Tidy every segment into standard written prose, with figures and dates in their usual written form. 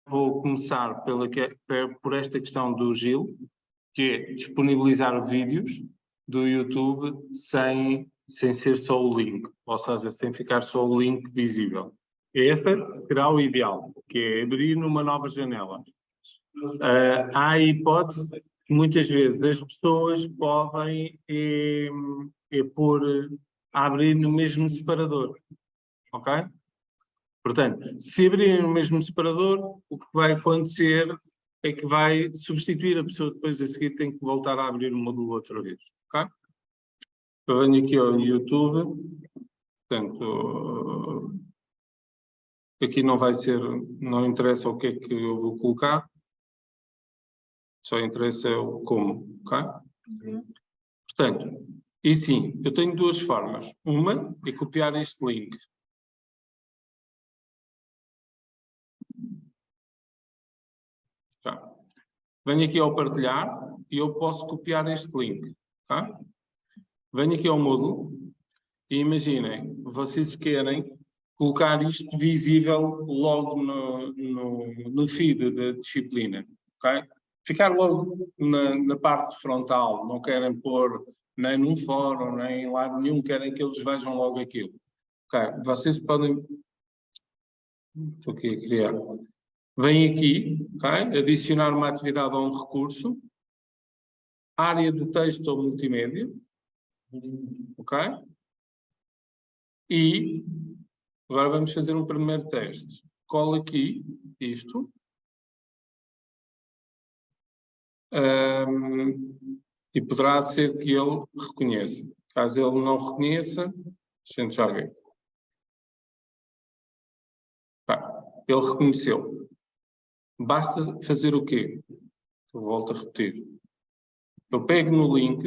vou começar por esta questão do Gil, que é disponibilizar vídeos do YouTube sem ser só o link, ou seja, sem ficar só o link visível. Este será o ideal, que é abrir numa nova janela. Há a hipótese que muitas vezes as pessoas podem abrir no mesmo separador, ok? Portanto, se abrirem no mesmo separador, o que vai acontecer é que vai substituir a pessoa depois a seguir tem que voltar a abrir o módulo outra vez, ok? Eu venho aqui ao YouTube, portanto, aqui não interessa o que é que eu vou colocar, só interessa o como, ok? Portanto, e sim, eu tenho duas formas. Uma é copiar este link. Tá. Venho aqui ao partilhar e eu posso copiar este link. Tá? Venho aqui ao módulo e imaginem, vocês querem colocar isto visível logo no feed da disciplina. Okay? Ficar logo na parte frontal, não querem pôr nem num fórum, nem em lado nenhum, querem que eles vejam logo aquilo. Okay? Vocês podem... Estou aqui a criar... Vem aqui, okay? Adicionar uma atividade ou um recurso, área de texto ou multimédia, ok? E agora vamos fazer um primeiro teste. Colo aqui isto. E poderá ser que ele reconheça. Caso ele não reconheça, a gente já vê. Tá. Ele reconheceu. Basta fazer o quê? Eu volto a repetir. Eu pego no link.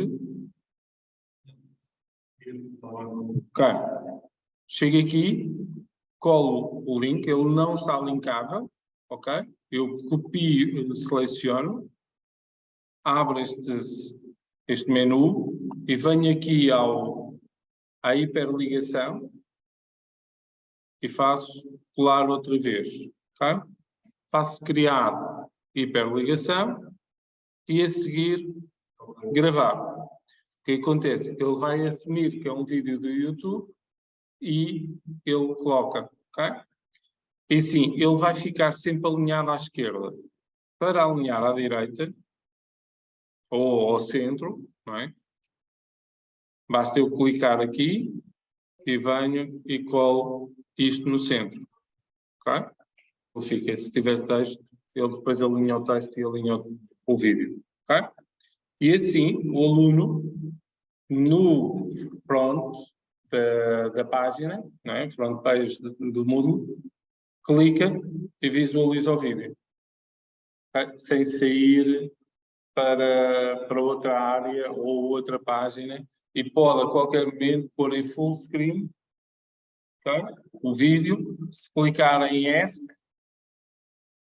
Ok. Chego aqui, colo o link, ele não está linkado, ok? Eu copio, seleciono, abro este menu e venho aqui à hiperligação e faço colar outra vez, ok? Faço criar hiperligação e a seguir gravar. O que acontece? Ele vai assumir que é um vídeo do YouTube e ele coloca, ok? E sim, ele vai ficar sempre alinhado à esquerda. Para alinhar à direita ou ao centro, não é? Basta eu clicar aqui e venho e colo isto no centro, ok? Ele fica, se tiver texto, ele depois alinha o texto e alinha o vídeo, ok? E assim, o aluno, no front da página, não é? Front page do Moodle, clica e visualiza o vídeo, okay? Sem sair para outra área ou outra página e pode a qualquer momento pôr em full screen, okay? O vídeo, se clicar em ESC,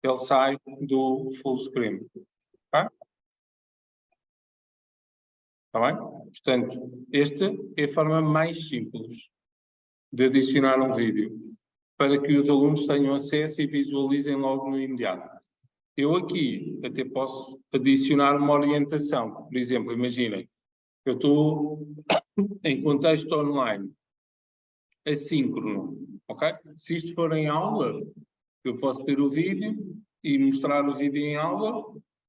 ele sai do full screen. Okay? Está bem? Portanto, esta é a forma mais simples de adicionar um vídeo para que os alunos tenham acesso e visualizem logo no imediato. Eu aqui até posso adicionar uma orientação. Por exemplo, imaginem, eu estou em contexto online, assíncrono, ok? Se isto for em aula, eu posso ter o vídeo e mostrar o vídeo em aula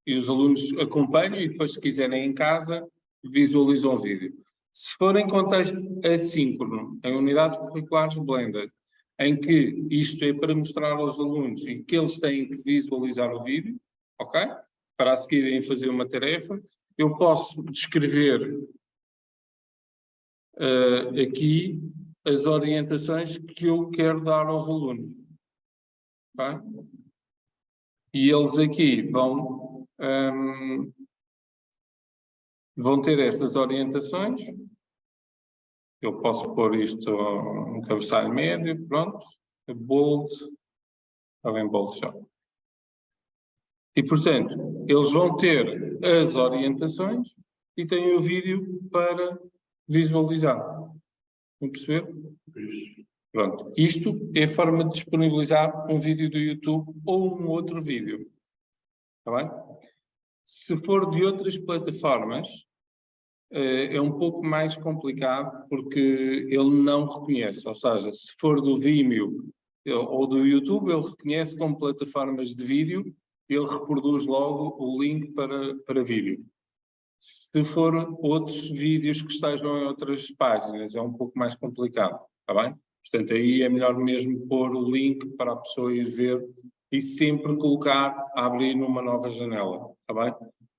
e os alunos acompanham e depois, se quiserem em casa, visualizam o vídeo. Se for em contexto assíncrono, em unidades curriculares blended, em que isto é para mostrar aos alunos e que eles têm que visualizar o vídeo, ok? Para a seguirem fazer uma tarefa, eu posso descrever aqui as orientações que eu quero dar aos alunos. Okay? E eles aqui vão ter estas orientações. Eu posso pôr isto no cabeçalho médio, pronto, bold, está bem bold já. E, portanto, eles vão ter as orientações e têm o vídeo para visualizar. Vão perceber? Pronto, isto é a forma de disponibilizar um vídeo do YouTube ou um outro vídeo. Está bem? Se for de outras plataformas, é um pouco mais complicado porque ele não reconhece. Ou seja, se for do Vimeo ou do YouTube, ele reconhece como plataformas de vídeo, ele reproduz logo o link para vídeo. Se for outros vídeos que estejam em outras páginas, é um pouco mais complicado, está bem? Portanto, aí é melhor mesmo pôr o link para a pessoa ir ver e sempre colocar a abrir numa nova janela, está bem?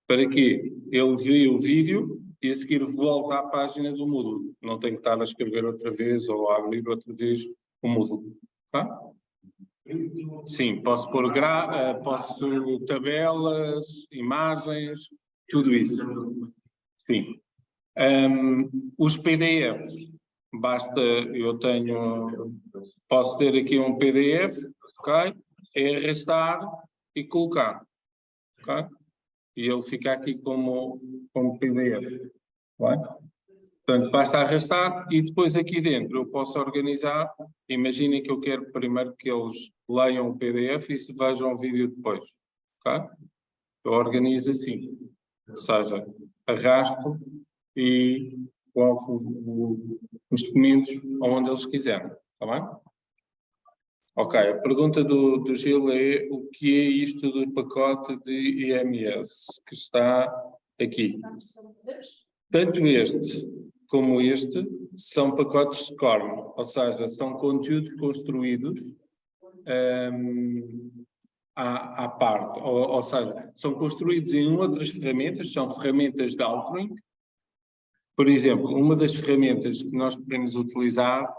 Para que ele vê o vídeo e a seguir volta à página do Moodle. Não tem que estar a escrever outra vez ou a abrir outra vez o Moodle, tá? Sim, posso pôr posso tabelas, imagens, tudo isso. Sim. Os PDFs, basta, posso ter aqui um PDF, ok? É arrastar e colocar, ok? E ele fica aqui como PDF, bem? Portanto, basta arrastar e depois aqui dentro eu posso organizar. Imaginem que eu quero primeiro que eles leiam o PDF e se vejam o vídeo depois, ok? Eu organizo assim, ou seja, arrasto e coloco os documentos onde eles quiserem, está bem? Ok, a pergunta do Gil é o que é isto do pacote de IMS que está aqui? Tanto este como este são pacotes de SCORM, ou seja, são conteúdos construídos à parte, ou seja, são construídos em outras ferramentas, são ferramentas de authoring. Por exemplo, uma das ferramentas que nós podemos utilizar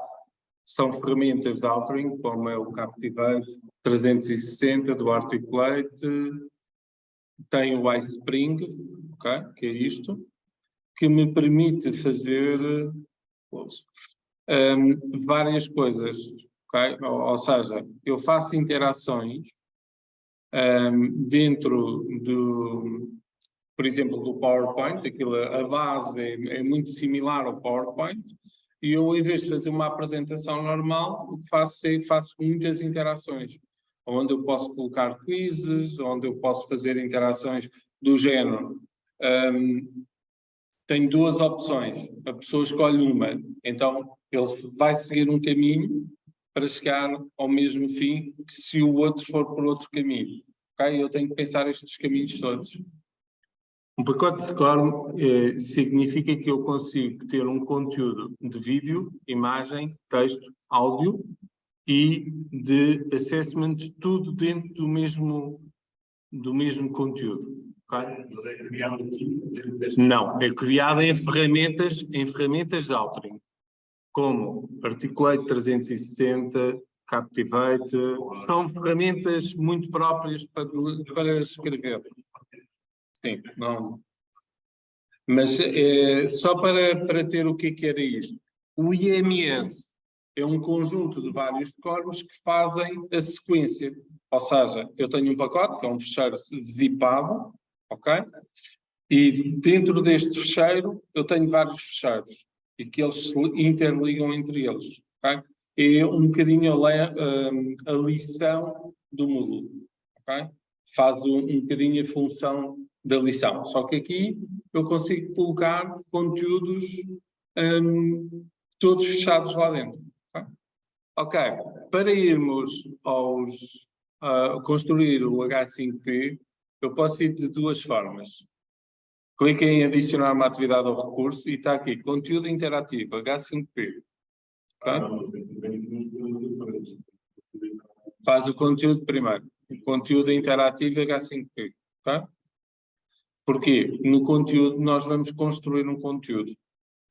são ferramentas de authoring, como é o Captivate 360 do Articulate, tem o iSpring, okay, que é isto, que me permite fazer várias coisas, okay? Ou seja, eu faço interações dentro por exemplo, do PowerPoint, a base é muito similar ao PowerPoint, e eu, em vez de fazer uma apresentação normal, o que faço é faço muitas interações, onde eu posso colocar quizzes, onde eu posso fazer interações do género. Tenho duas opções, a pessoa escolhe uma, então ele vai seguir um caminho para chegar ao mesmo fim que se o outro for por outro caminho. Okay? Eu tenho que pensar estes caminhos todos. Um pacote de SCORM significa que eu consigo ter um conteúdo de vídeo, imagem, texto, áudio e de assessment, tudo dentro do mesmo conteúdo. Okay? Não, é criado em ferramentas de authoring, como Articulate 360, Captivate, são ferramentas muito próprias para escrever. Sim, não. Mas só para ter o que era isto. O IMS é um conjunto de vários SCORMs que fazem a sequência. Ou seja, eu tenho um pacote, que é um fecheiro zipado, ok? E dentro deste fecheiro eu tenho vários fecheiros e que eles se interligam entre eles, ok? É um bocadinho a lição do módulo, ok? Faz um bocadinho a função da lição. Só que aqui eu consigo colocar conteúdos todos fechados lá dentro. Ok, para irmos construir o H5P, eu posso ir de duas formas. Clique em adicionar uma atividade ao recurso e está aqui, conteúdo interativo, H5P. Okay? Faz o conteúdo primeiro. O conteúdo interativo H5P. Okay? Porquê? No conteúdo nós vamos construir um conteúdo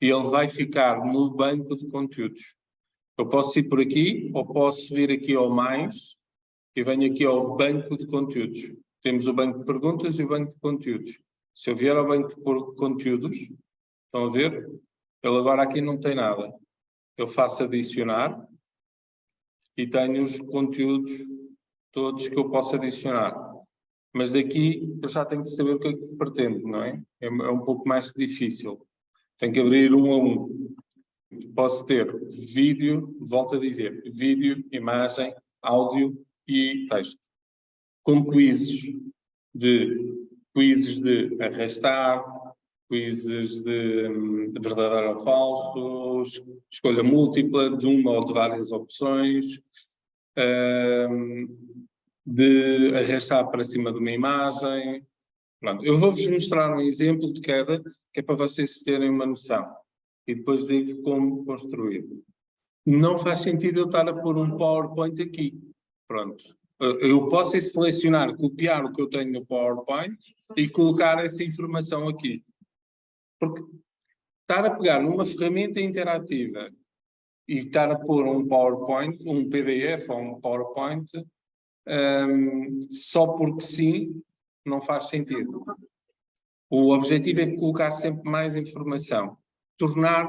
e ele vai ficar no banco de conteúdos. Eu posso ir por aqui ou posso vir aqui ao mais e venho aqui ao banco de conteúdos. Temos o banco de perguntas e o banco de conteúdos. Se eu vier ao banco de conteúdos, estão a ver? Ele agora aqui não tem nada. Eu faço adicionar e tenho os conteúdos todos que eu posso adicionar. Mas daqui eu já tenho que saber o que é que pretendo, não é? É um pouco mais difícil. Tenho que abrir um a um. posso ter vídeo, volto a dizer, vídeo, imagem, áudio e texto. Com quizzes de arrastar, quizzes de verdadeiro ou falso, escolha múltipla de uma ou de várias opções, de arrastar para cima de uma imagem. Pronto, eu vou-vos mostrar um exemplo de cada, que é para vocês terem uma noção. E depois digo como construir. Não faz sentido eu estar a pôr um PowerPoint aqui. Pronto. Eu posso selecionar, copiar o que eu tenho no PowerPoint e colocar essa informação aqui. Porque estar a pegar numa ferramenta interativa e estar a pôr um PowerPoint, um PDF ou um PowerPoint, só porque sim, não faz sentido. O objetivo é colocar sempre mais informação. Tornar,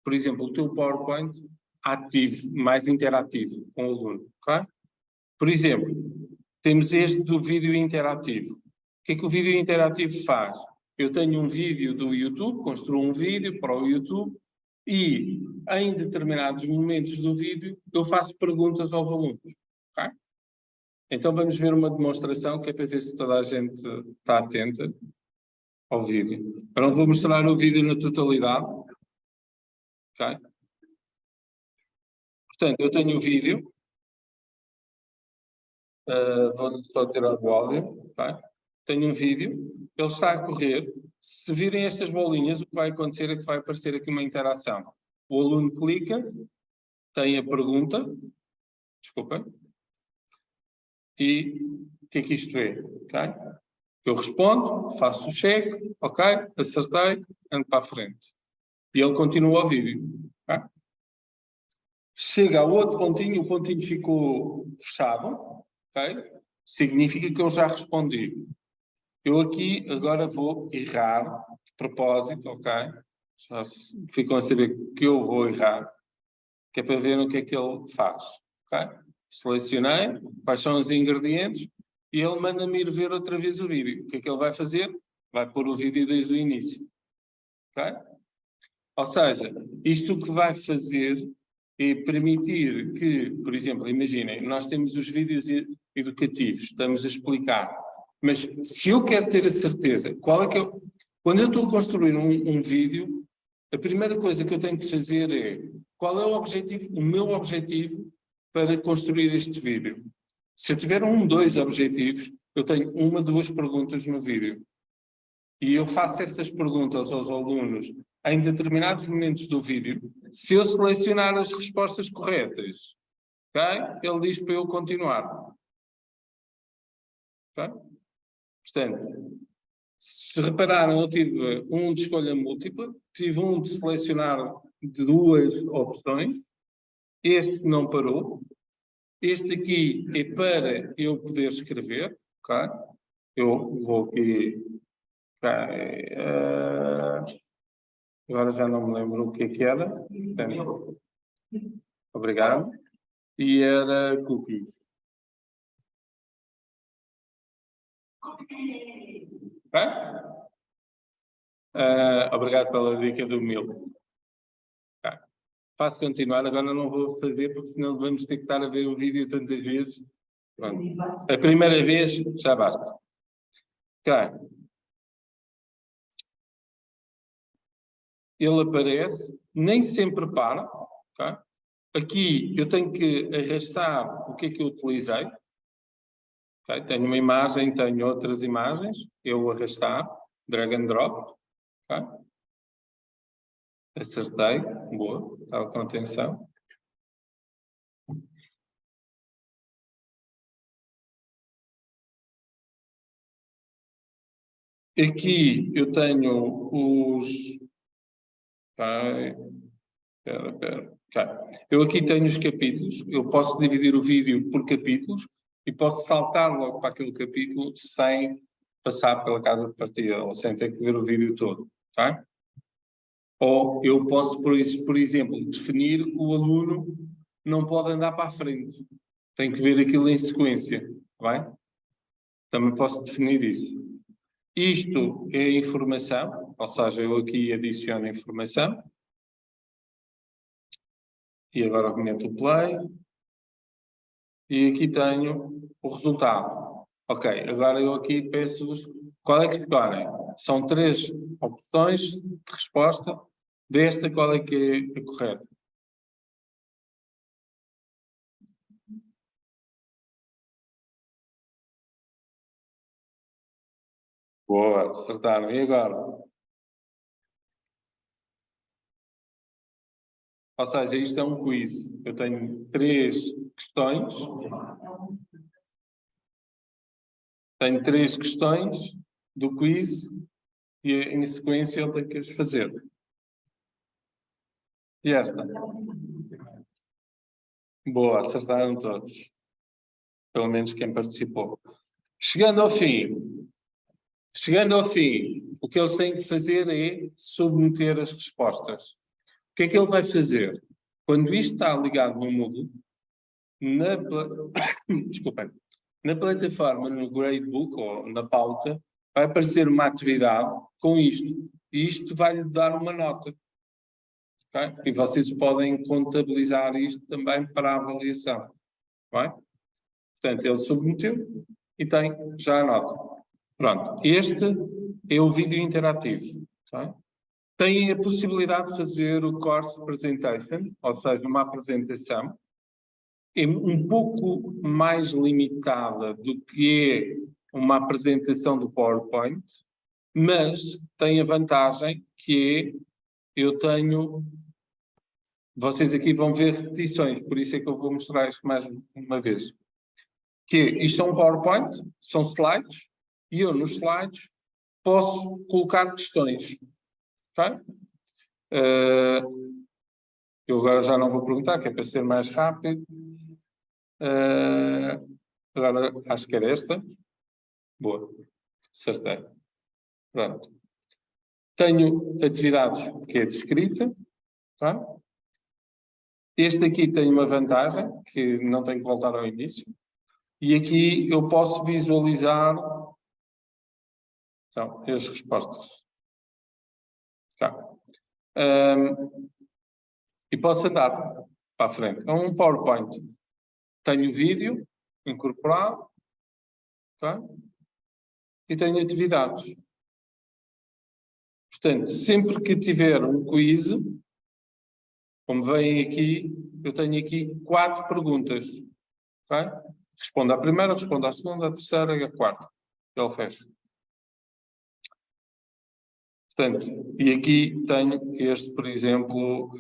por exemplo, o teu PowerPoint ativo, mais interativo com o aluno. Okay? Por exemplo, temos este do vídeo interativo. O que é que o vídeo interativo faz? Eu tenho um vídeo do YouTube, construo um vídeo para o YouTube e, em determinados momentos do vídeo, eu faço perguntas aos alunos. Okay? Então vamos ver uma demonstração que é para ver se toda a gente está atenta ao vídeo. Eu não vou mostrar o vídeo na totalidade. Okay? Portanto, eu tenho o vídeo. Vou só tirar o áudio. Okay? Tenho um vídeo. Ele está a correr. Se virem estas bolinhas, o que vai acontecer é que vai aparecer aqui uma interação. O aluno clica, tem a pergunta. Desculpa. E o que é que isto é? Okay? Eu respondo, faço o check, ok, acertei, ando para a frente. E ele continua o vídeo. Okay? Chega ao outro pontinho, o pontinho ficou fechado, ok? Significa que eu já respondi. Eu aqui agora vou errar, de propósito, ok? Já ficam a saber que eu vou errar, que é para ver o que é que ele faz, ok? Selecionei quais são os ingredientes e ele manda-me ir ver outra vez o vídeo. O que é que ele vai fazer? Vai pôr o vídeo desde o início, ok? Ou seja, isto o que vai fazer é permitir que, por exemplo, imaginem, nós temos os vídeos educativos, estamos a explicar, mas se eu quero ter a certeza, qual é que eu... Quando eu estou a construir um vídeo, a primeira coisa que eu tenho que fazer é, qual é o objetivo, o meu objetivo para construir este vídeo? Se eu tiver dois objetivos, eu tenho uma, duas perguntas no vídeo. E eu faço essas perguntas aos alunos em determinados momentos do vídeo. Se eu selecionar as respostas corretas, okay, ele diz para eu continuar. Okay? Portanto, se repararam, eu tive um de escolha múltipla, tive um de selecionar de duas opções. Este não parou. Este aqui é para eu poder escrever. Okay? Eu vou aqui... Okay, agora já não me lembro o que é que era. Portanto, obrigado. E era cookies. Okay? Obrigado pela dica do Mil. Okay. Faço continuar, agora não vou fazer, porque senão vamos ter que estar a ver o vídeo tantas vezes. Pronto. A primeira vez já basta. Okay. Ele aparece, nem sempre para. Okay? Aqui eu tenho que arrastar o que é que eu utilizei. Okay? Tenho uma imagem, tenho outras imagens. Eu arrastar, drag and drop. Okay? Acertei, boa, estava com atenção. Aqui eu tenho os... Okay. Espera. Okay. Eu aqui tenho os capítulos, eu posso dividir o vídeo por capítulos e posso saltar logo para aquele capítulo sem passar pela casa de partida, ou sem ter que ver o vídeo todo. Okay? Ou eu posso, por exemplo, definir que o aluno não pode andar para a frente. Tem que ver aquilo em sequência. Tá bem? Também posso definir isso. Isto é informação, ou seja, eu aqui adiciono informação. E agora meto o play. E aqui tenho o resultado. Ok, agora eu aqui peço-vos qual é que escolhem. São 3 opções de resposta. Desta, qual é que é a correta? Boa, acertaram. E agora? Ou seja, isto é um quiz. Eu tenho 3 questões. Tenho 3 questões do quiz e em sequência eu tenho que as fazer. E esta? Boa, acertaram todos. Pelo menos quem participou. Chegando ao fim, o que eles têm que fazer é submeter as respostas. O que é que ele vai fazer? Quando isto está ligado no Moodle, desculpem, na plataforma, no gradebook ou na pauta, vai aparecer uma atividade com isto. E isto vai-lhe dar uma nota. Okay? E vocês podem contabilizar isto também para a avaliação. Vai? Portanto, ele submeteu e tem já a nota. Pronto. Este é o vídeo interativo. Okay? Tem a possibilidade de fazer o course presentation, ou seja, uma apresentação, é um pouco mais limitada do que é uma apresentação do PowerPoint, mas tem a vantagem que é, eu tenho, vocês aqui vão ver repetições, por isso é que eu vou mostrar isto mais uma vez. Que isto é um PowerPoint, são slides, e eu nos slides posso colocar questões. Okay? Eu agora já não vou perguntar, que é para ser mais rápido. Agora acho que era esta. Boa, acertei. Pronto. Tenho atividades que é de escrita. Tá? Este aqui tem uma vantagem, que não tenho que voltar ao início. E aqui eu posso visualizar então, as respostas. Tá. E posso andar para a frente. É um PowerPoint. Tenho vídeo incorporado. Tá? E tenho atividades. Portanto, sempre que tiver um quiz, como veem aqui, eu tenho aqui 4 perguntas. Okay? Responda à primeira, responda à segunda, à terceira e à quarta. Ele fecha. Portanto, e aqui tenho este, por exemplo,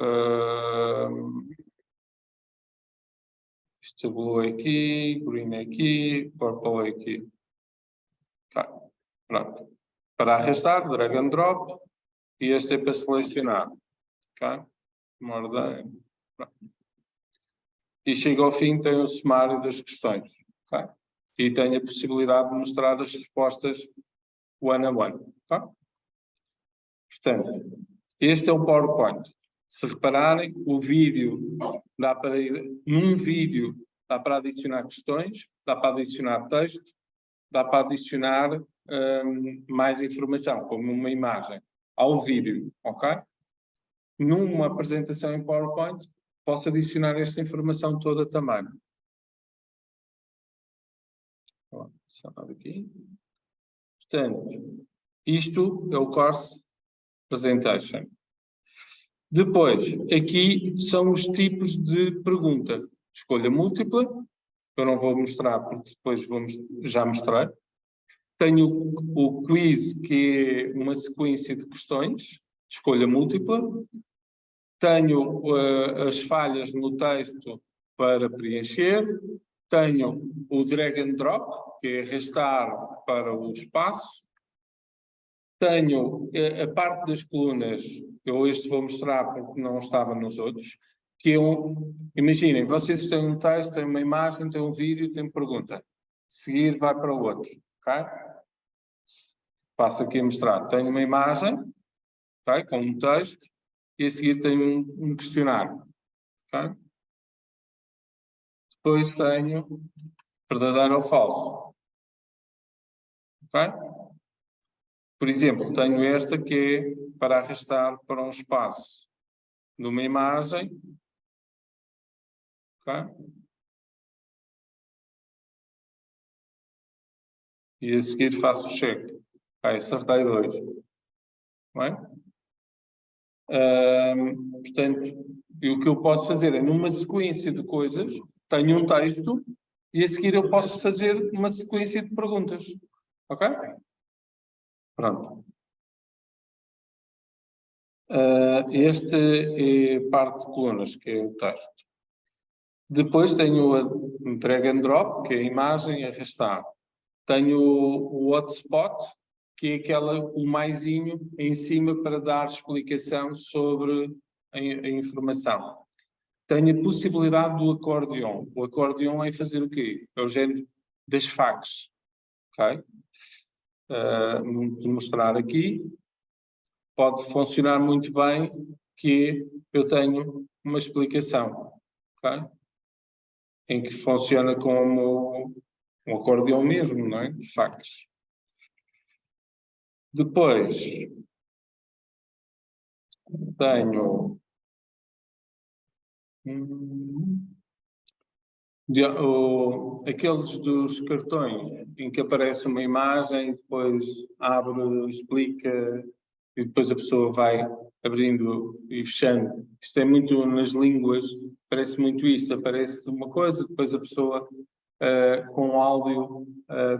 este blue aqui, green aqui, purple aqui. Tá. Pronto. Para arrastar, drag and drop, e este é para selecionar. Okay? Uma ordem. Pronto. E chega ao fim, tem o sumário das questões. Okay? E tem a possibilidade de mostrar as respostas one a one. Okay? Portanto, este é o PowerPoint. Se repararem, o vídeo, num vídeo, dá para adicionar questões, dá para adicionar texto, dá para adicionar mais informação, como uma imagem, ao vídeo, ok? Numa apresentação em PowerPoint, posso adicionar esta informação toda também. Aqui. Portanto, isto é o course presentation. Depois, aqui são os tipos de pergunta. Escolha múltipla, eu não vou mostrar porque depois já mostrei. Tenho o quiz, que é uma sequência de questões, de escolha múltipla. Tenho as falhas no texto para preencher. Tenho o drag and drop, que é arrastar para o espaço. Tenho a parte das colunas, eu este vou mostrar porque não estava nos outros, que é imaginem, vocês têm um texto, têm uma imagem, têm um vídeo, têm pergunta. Seguir vai para o outro, ok? Passo aqui a mostrar. Tenho uma imagem, ok? Com um texto, e a seguir tenho um questionário, ok? Depois tenho verdadeiro ou falso, ok? Por exemplo, tenho esta que é para arrastar para um espaço de uma imagem Ok? E a seguir faço o check. Ok, acertei 2. Não é? Portanto, e o que eu posso fazer é, numa sequência de coisas, tenho um texto e a seguir eu posso fazer uma sequência de perguntas. Ok? Pronto. Este é parte de colunas, que é o texto. Depois tenho a drag and drop, que é a imagem, arrastar. Tenho o hotspot, que é o maisinho em cima para dar explicação sobre a informação. Tenho a possibilidade do acordeon. O acordeon é fazer o quê? É o género das facs. Ok? Vou mostrar aqui. Pode funcionar muito bem, que eu tenho uma explicação. Ok? Em que funciona como um acordeão mesmo, não é? De facs. Depois tenho aqueles dos cartões em que aparece uma imagem, depois abre, explica e depois a pessoa vai abrindo e fechando. Isto é muito nas línguas, parece muito isso, aparece uma coisa, depois a pessoa com áudio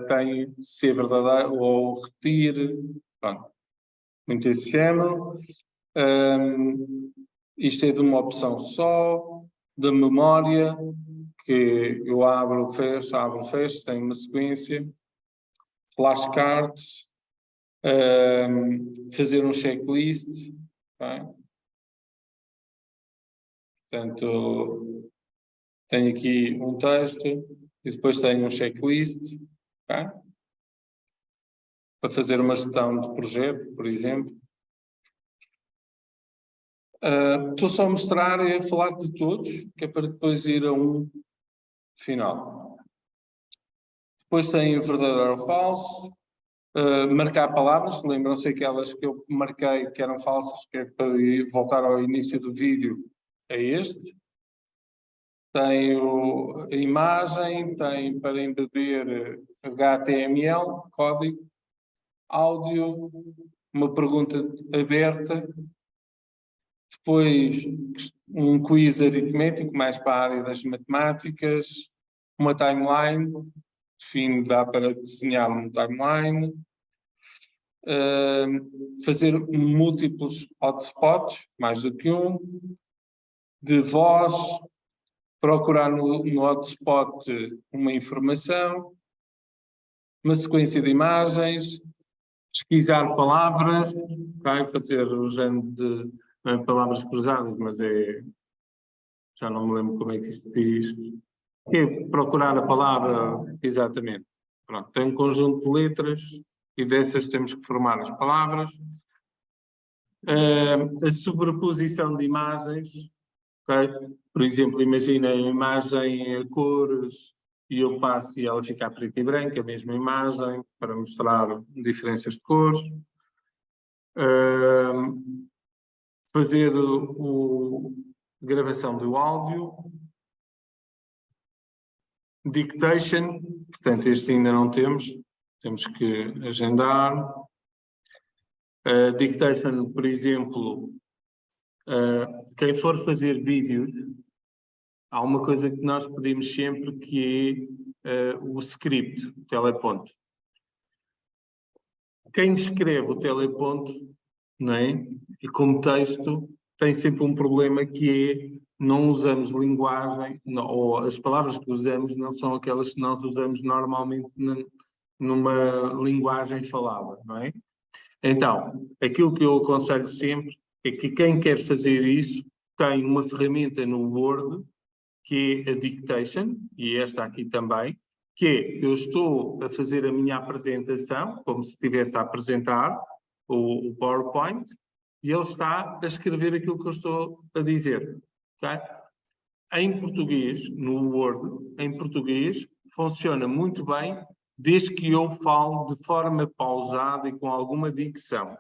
tem se é verdadeiro ou repetir, pronto. Muito esse género. Isto é de uma opção só, da memória, que eu abro, fecho, tem uma sequência. Flashcards, fazer um checklist. Okay? Portanto, tenho aqui um texto e depois tenho um checklist. Okay? Para fazer uma gestão de projeto, por exemplo. Estou só a mostrar e a falar de todos, que é para depois ir a um final. Depois tem o verdadeiro ou falso. Marcar palavras, lembram-se aquelas que eu marquei que eram falsas, que é para voltar ao início do vídeo, é este. Tem a imagem, tem para embeber HTML, código, áudio, uma pergunta aberta, depois um quiz aritmético, mais para a área das matemáticas, uma timeline, define, dá para desenhar uma timeline, fazer múltiplos hotspots, mais do que um, de voz, procurar no hotspot uma informação, uma sequência de imagens, pesquisar palavras, vai fazer o género de não é palavras cruzadas, mas já não me lembro como é que isto diz, é procurar a palavra exatamente. Pronto, tem um conjunto de letras e dessas temos que formar as palavras. A sobreposição de imagens, okay? Por exemplo, imagina a imagem a cores e eu passo e ela fica a preto e branco, a mesma imagem, para mostrar diferenças de cores. Fazer a gravação do áudio. Dictation, portanto este ainda não temos que agendar. Dictation, por exemplo, quem for fazer vídeos, há uma coisa que nós pedimos sempre que é o script, o teleponto. Quem escreve o teleponto, não é? E como texto, tem sempre um problema que é não usamos linguagem, ou as palavras que usamos não são aquelas que nós usamos normalmente numa linguagem falada, não é? Então, aquilo que eu aconselho sempre é que quem quer fazer isso tem uma ferramenta no Word, que é a Dictation, e esta aqui também, que é, eu estou a fazer a minha apresentação, como se estivesse a apresentar o PowerPoint, e ele está a escrever aquilo que eu estou a dizer. Okay? Em português, no Word, em português, funciona muito bem, desde que eu falo de forma pausada e com alguma dicção.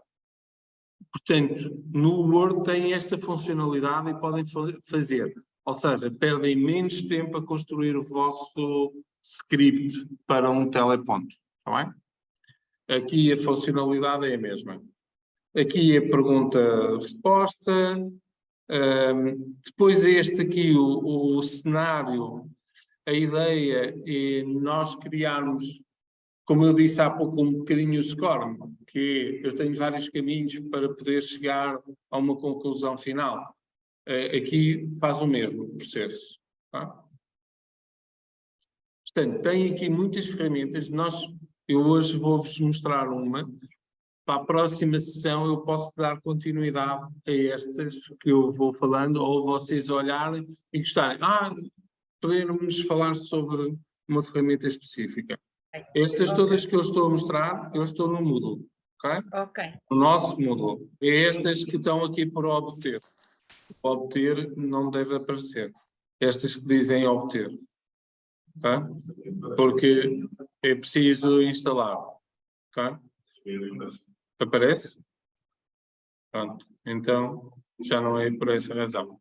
Portanto, no Word tem esta funcionalidade e podem fazer Ou seja, perdem menos tempo a construir o vosso script para um teleponto. Está bem? Aqui a funcionalidade é a mesma. Aqui a pergunta-resposta. Depois este aqui, o cenário, a ideia é nós criarmos, como eu disse há pouco, um bocadinho o score, que eu tenho vários caminhos para poder chegar a uma conclusão final. Aqui faz o mesmo processo. Tá? Portanto, tem aqui muitas ferramentas. Eu hoje vou-vos mostrar uma. Para a próxima sessão eu posso dar continuidade a estas que eu vou falando, ou vocês olharem e gostarem. Podemos falar sobre uma ferramenta específica. Estas todas que eu estou a mostrar, eu estou no Moodle. Ok? O nosso Moodle. É estas que estão aqui por obter. Obter não deve aparecer. Estas que dizem obter. Ok? Porque é preciso instalar. Ok? Aparece? Pronto. Então, já não é por essa razão.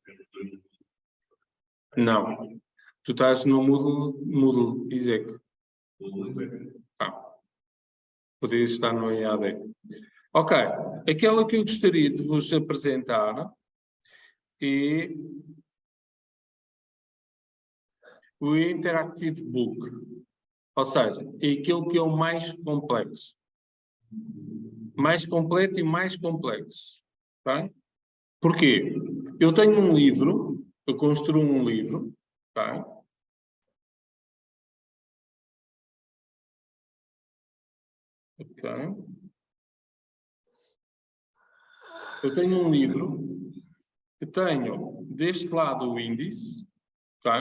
Não. Tu estás no Moodle Exec. Podias estar no IAD. Ok. Aquela que eu gostaria de vos apresentar é o Interactive Book. Ou seja, é aquilo que é o mais complexo. Mais completo e mais complexo. Tá? Porquê? Eu tenho um livro, eu construo um livro, tá? Ok. Eu tenho um livro que tenho deste lado o índice, ok?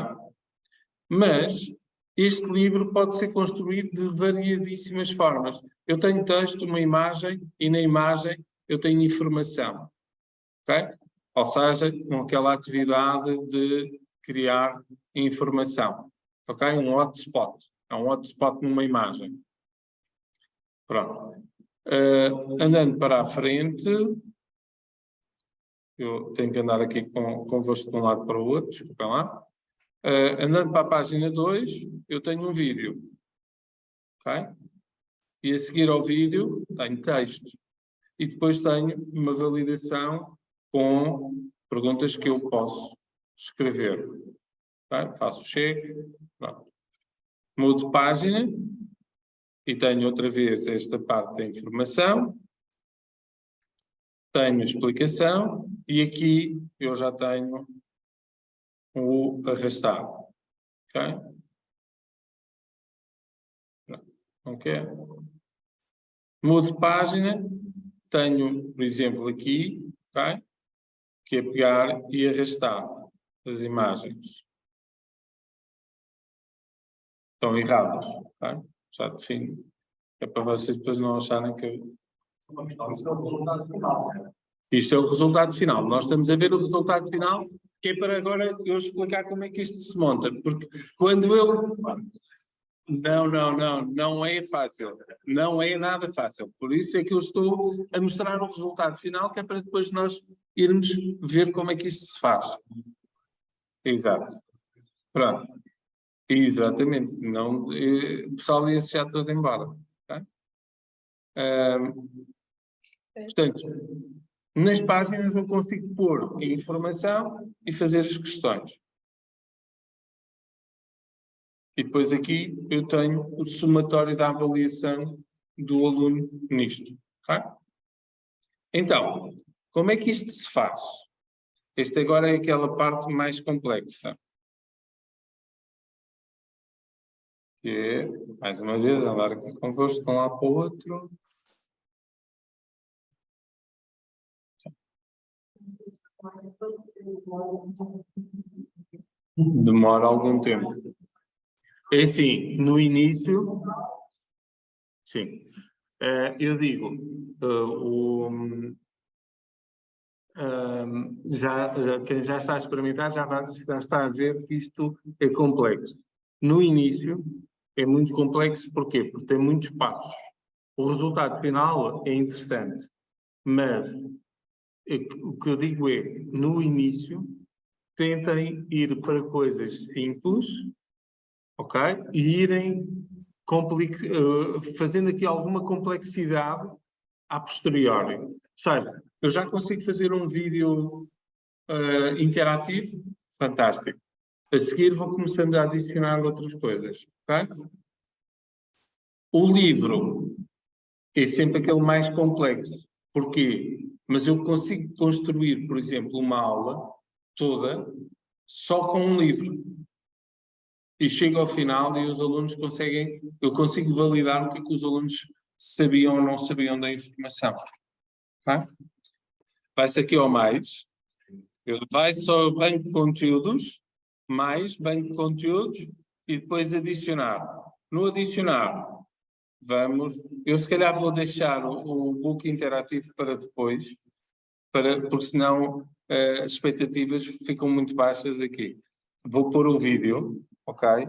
Mas este livro pode ser construído de variadíssimas formas. Eu tenho texto, uma imagem, e na imagem eu tenho informação, ok? Ou seja, com aquela atividade de criar informação, ok? Um hotspot. É um hotspot numa imagem. Pronto. Andando para a frente, eu tenho que andar aqui convosco de um lado para o outro, desculpem lá. Andando para a página 2, eu tenho um vídeo. Ok? E a seguir ao vídeo, tenho texto. E depois tenho uma validação com perguntas que eu posso escrever. Okay? Faço check. Pronto. Mudo de página. E tenho outra vez esta parte da informação. Tenho explicação. E aqui eu já tenho o arrastar. Ok? Ok? Mudo de página. Tenho, por exemplo, aqui, ok? Que é pegar e arrastar as imagens. Estão erradas. Ok? Já defino. É para vocês depois não acharem que eu... Isto é o resultado final. Nós estamos a ver o resultado final, que é para agora eu explicar como é que isto se monta. Porque quando eu... Não é fácil. Não é nada fácil. Por isso é que eu estou a mostrar o resultado final, que é para depois nós irmos ver como é que isto se faz. Exato. Pronto. Exatamente. Senão o pessoal ia-se já todo embora. Okay? Portanto, nas páginas eu consigo pôr a informação e fazer as questões. E depois aqui eu tenho o somatório da avaliação do aluno nisto. Okay? Então, como é que isto se faz? Esta agora é aquela parte mais complexa. Que é, mais uma vez, andar aqui convosco de um lado para o outro. Demora algum tempo. É assim, no início, sim, eu digo, quem já está a experimentar já está a ver que isto é complexo. No início é muito complexo, porquê? Porque tem muitos passos. O resultado final é interessante, mas o que eu digo é, no início, tentem ir para coisas simples, ok? E irem fazendo aqui alguma complexidade a posteriori. Ou seja, eu já consigo fazer um vídeo interativo, fantástico. A seguir vou começando a adicionar outras coisas, ok? O livro é sempre aquele mais complexo. Porquê? Mas eu consigo construir, por exemplo, uma aula toda só com um livro. E chego ao final e os alunos eu consigo validar o que é que os alunos sabiam ou não sabiam da informação. Okay? Vai-se aqui ao mais. Vai só banco de conteúdos, mais banco de conteúdos e depois adicionar. No adicionar, eu se calhar vou deixar o book interativo para depois, porque senão as expectativas ficam muito baixas aqui. Vou pôr o vídeo, ok?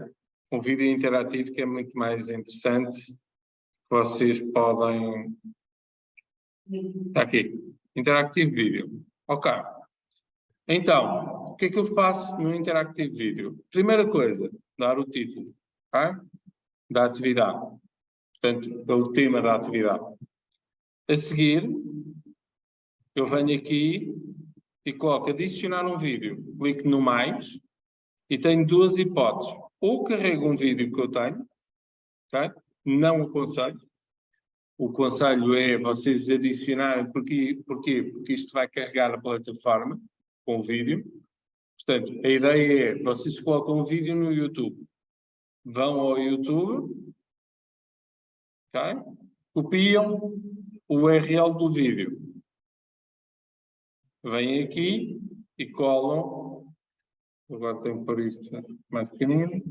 Um vídeo interativo que é muito mais interessante. Vocês podem... Está aqui. Interactive vídeo. Ok. Então, o que é que eu faço no Interactive vídeo? Primeira coisa, dar o título, ok? Da atividade. Portanto, pelo tema da atividade. A seguir, eu venho aqui e coloco adicionar um vídeo. Clico no mais e tenho duas hipóteses. Ou carrego um vídeo que eu tenho, ok? Não aconselho. O conselho é vocês adicionarem, porquê? Porque isto vai carregar a plataforma com o vídeo. Portanto, a ideia é, vocês colocam um vídeo no YouTube. Vão ao YouTube, ok? Copiam o URL do vídeo. Vêm aqui e colam, agora tenho que pôr isto mais pequenino,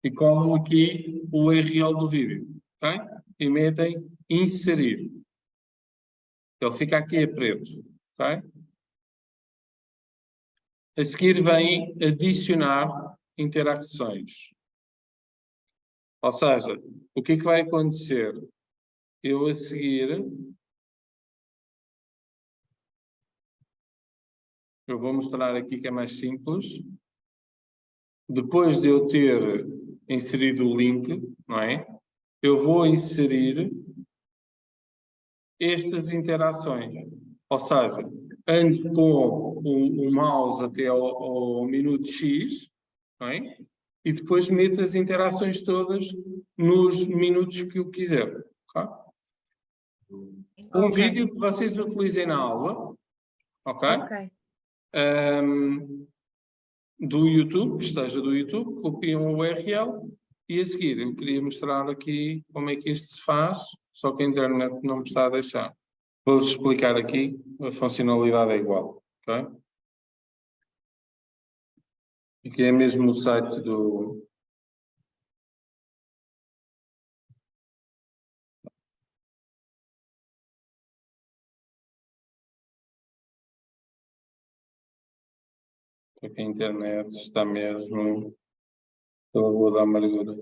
e colam aqui o URL do vídeo, ok? E metem inserir. Ele fica aqui a preto, ok? A seguir vem adicionar interações. Ou seja, o que é que vai acontecer? Eu a seguir, eu vou mostrar aqui que é mais simples. Depois de eu ter inserido o link, não é? Eu vou inserir estas interações. Ou seja, ando com o mouse até ao minuto X, não é? E depois meto as interações todas nos minutos que eu quiser. Okay? Um vídeo que vocês utilizem na aula, ok? Do YouTube, que esteja do YouTube, copiam o URL e a seguir eu queria mostrar aqui como é que isto se faz, só que a internet não me está a deixar. Vou-vos explicar aqui, a funcionalidade é igual, ok? Aqui é mesmo o site do... Porque a internet está mesmo pela rua da amargura.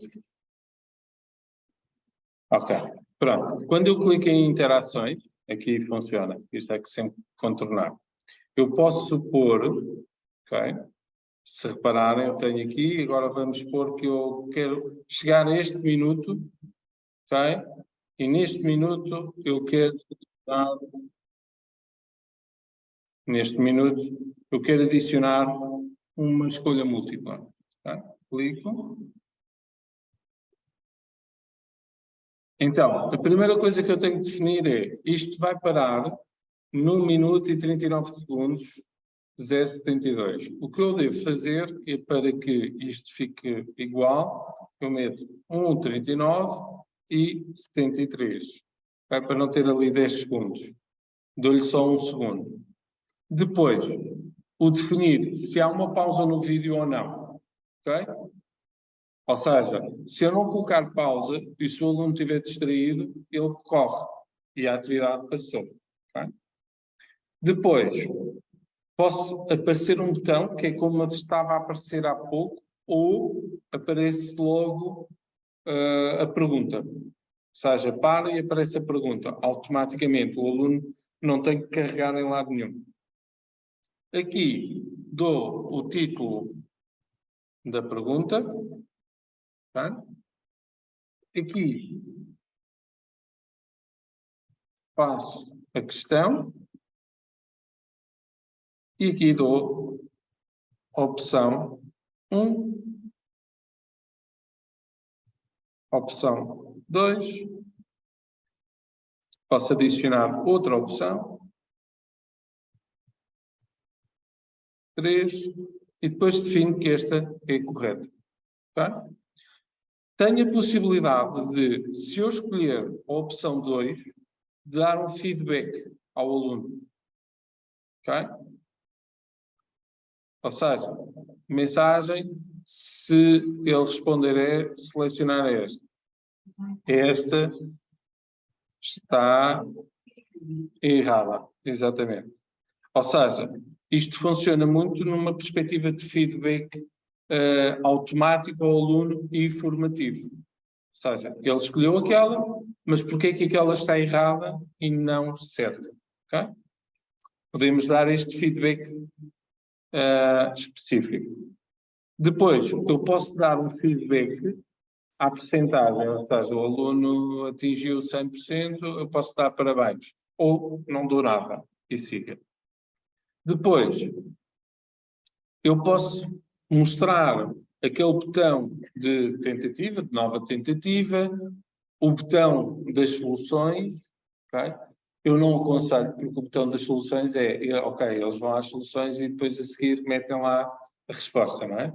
Ok, pronto. Quando eu clico em interações, aqui funciona. Isto é que sempre contornar. Eu posso supor, ok? Se repararem, eu tenho aqui, agora vamos supor que eu quero chegar a este minuto, ok? E neste minuto eu quero adicionar uma escolha múltipla. Tá? Clico. Então, a primeira coisa que eu tenho que definir é, isto vai parar no minuto e 39 segundos, 0,72. O que eu devo fazer é, para que isto fique igual, eu meto 1,39 e 73. Vai para não ter ali 10 segundos. Dou-lhe só 1 segundo. Depois, o definir se há uma pausa no vídeo ou não. Ok? Ou seja, se eu não colocar pausa e se o aluno estiver distraído, ele corre e a atividade passou. Okay? Depois, posso aparecer um botão, que é como estava a aparecer há pouco, ou aparece logo a pergunta. Ou seja, para e aparece a pergunta. Automaticamente, o aluno não tem que carregar em lado nenhum. Aqui, dou o título da pergunta. Tá? Aqui faço a questão e aqui dou a opção 1, opção 2, posso adicionar outra opção, 3, e depois defino que esta é correta. Tá? Tenho a possibilidade de, se eu escolher a opção 2, dar um feedback ao aluno. Okay? Ou seja, mensagem, se ele responder selecionar esta. Esta está errada, exatamente. Ou seja, isto funciona muito numa perspectiva de feedback automático ao aluno e formativo. Ou seja, ele escolheu aquela, mas porquê que aquela está errada e não certa? Okay? Podemos dar este feedback específico. Depois, eu posso dar um feedback à percentagem, ou seja, o aluno atingiu 100%, eu posso dar parabéns. Ou não dou nada e siga. Depois, eu posso mostrar aquele botão de tentativa, de nova tentativa, o botão das soluções, ok? Eu não aconselho, porque o botão das soluções ok, eles vão às soluções e depois a seguir metem lá a resposta, não é?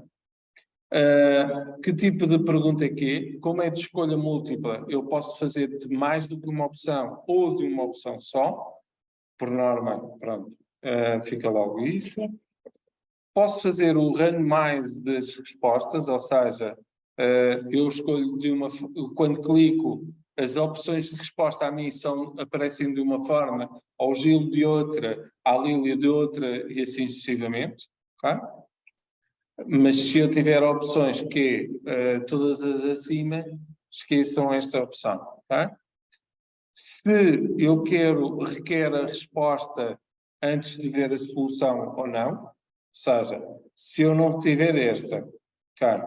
Que tipo de pergunta é que é? Como é de escolha múltipla, eu posso fazer de mais do que uma opção ou de uma opção só. Por norma, pronto, fica logo isso. Posso fazer o randomize das respostas, ou seja, eu escolho quando clico, as opções de resposta a mim aparecem de uma forma, ao Gil de outra, à Lília de outra e assim sucessivamente. Okay? Mas se eu tiver opções que todas as acima, esqueçam esta opção. Okay? Se eu requer a resposta antes de ver a solução ou não, ou seja, se eu não tiver esta, okay,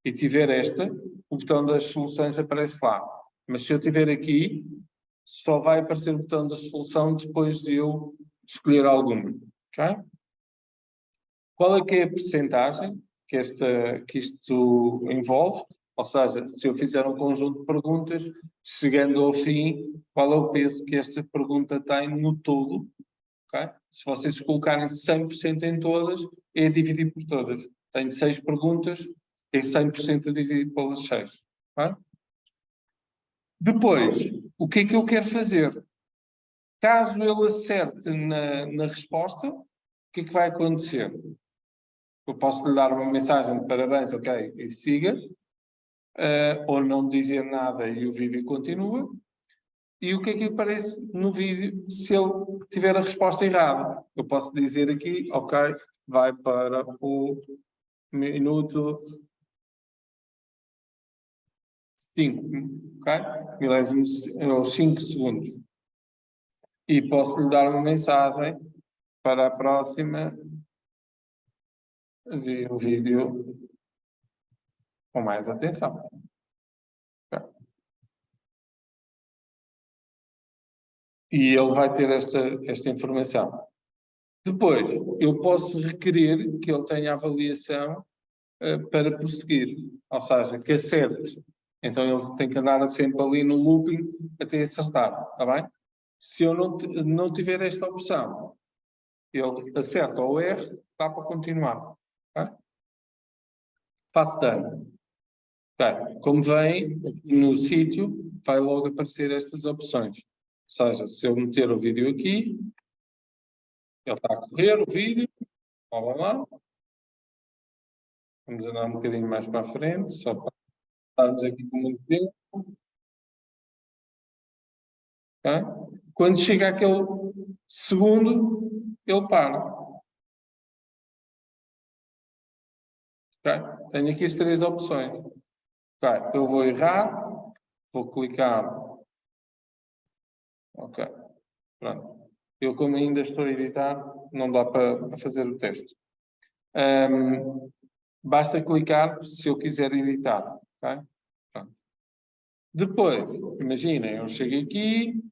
e tiver esta, o botão das soluções aparece lá. Mas se eu tiver aqui, só vai aparecer o botão da solução depois de eu escolher alguma. Okay? Qual é que é a percentagem que isto envolve? Ou seja, se eu fizer um conjunto de perguntas, chegando ao fim, qual é o peso que esta pergunta tem no todo? Okay? Se vocês colocarem 100% em todas, é dividir por todas. Tenho 6 perguntas, é 100% dividido pelas 6. Okay? Depois, o que é que eu quero fazer? Caso ele acerte na resposta, o que é que vai acontecer? Eu posso lhe dar uma mensagem de parabéns, ok, e siga, ou não dizer nada e o vídeo continua. E o que é que aparece no vídeo se ele tiver a resposta errada? Eu posso dizer aqui, ok, vai para o minuto 5, ok? Milésimo, os 5 segundos. E posso lhe dar uma mensagem para a próxima, ver o vídeo com mais atenção. Okay? E ele vai ter esta informação. Depois, eu posso requerer que ele tenha avaliação para prosseguir, ou seja, que acerte. Então ele tem que andar sempre ali no looping até acertar, está bem? Se eu não tiver esta opção, ele acerta ou erra, dá para continuar. Okay? Faço dano. Okay. Como vem no sítio, vai logo aparecer estas opções. Ou seja, se eu meter o vídeo aqui, ele está a correr o vídeo, blá blá blá. Vamos andar um bocadinho mais para a frente, só para estarmos aqui com muito tempo. Okay? Quando chega aquele segundo, ele para. Okay? Tenho aqui as 3 opções. Okay? Eu vou errar, vou clicar. Ok. Pronto. Eu, como ainda estou a editar, não dá para fazer o teste. Basta clicar se eu quiser editar. Okay? Pronto. Depois, imaginem, eu chego aqui